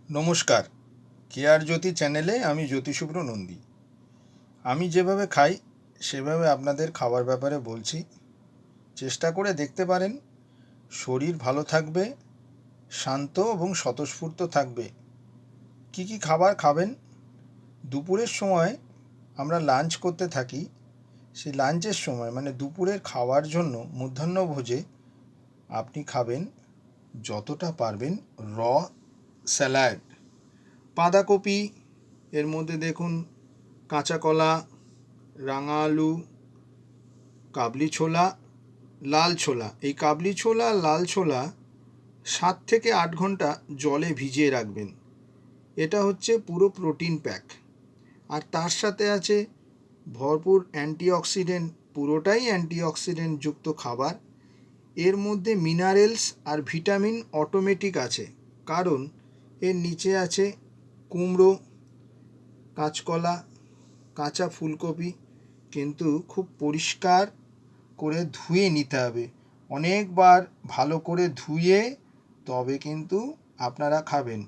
নমস্কার, কেয়ার জ্যোতি চ্যানেলে আমি জ্যোতিশুভ্র নন্দী। আমি যেভাবে খাই সেভাবে আপনাদের খাবার ব্যাপারে বলছি। চেষ্টা করে দেখতে পারেন, শরীর ভালো থাকবে, শান্ত এবং স্বতঃস্ফূর্ত থাকবে। কি কি খাবার খাবেন? দুপুরের সময় আমরা লাঞ্চ করতে থাকি। সেই লাঞ্চের সময় মানে দুপুরের খাওয়ার জন্য মধ্যাহ্নভোজে আপনি খাবেন যতটা পারবেন স্যালাড। বাঁধাকপি, এর মধ্যে দেখুন কাঁচা কলা, রাঙা আলু, কাবলি ছোলা, লাল ছোলা। এই কাবলি ছোলা লাল ছোলা 7 থেকে 8 ঘন্টা জলে ভিজিয়ে রাখবেন। এটা হচ্ছে পুরো প্রোটিন প্যাক। আর তার সাথে আছে ভরপুর অ্যান্টিঅক্সিডেন্ট, পুরোটাই অ্যান্টিঅক্সিডেন্ট যুক্ত খাবার। এর মধ্যে মিনারেলস আর ভিটামিন অটোমেটিক আছে, কারণ এর নিচে আছে কুমড়ো, কাঁচকলা, কাঁচা ফুলকপি। কিন্তু খুব পরিষ্কার করে ধুয়ে নিতে হবে, অনেকবার ভালো করে ধুয়ে তবে কিন্তু আপনারা খাবেন।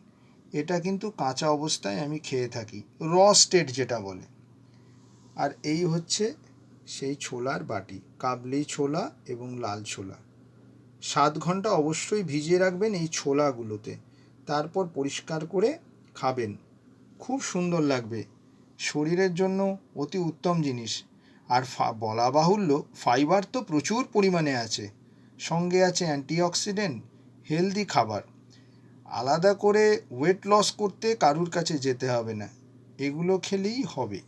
এটা কিন্তু কাঁচা অবস্থায় আমি খেয়ে থাকি, স্টেট যেটা বলে। আর এই হচ্ছে সেই ছোলার বাটি, কাবলি ছোলা এবং লাল ছোলা। 7 ঘন্টা অবশ্যই ভিজিয়ে রাখবেন এই ছোলাগুলোতে, তারপর পরিষ্কার করে খাবেন। খুব সুন্দর লাগবে, শরীরের জন্য অতি উত্তম জিনিস। আর বলা বাহুল্য, ফাইবার তো প্রচুর পরিমাণে আছে, সঙ্গে আছে অ্যান্টিঅক্সিডেন্ট। হেলদি খাবার। আলাদা করে ওয়েট লস করতে কারুর কাছে যেতে হবে না, এগুলো খেলেই হবে।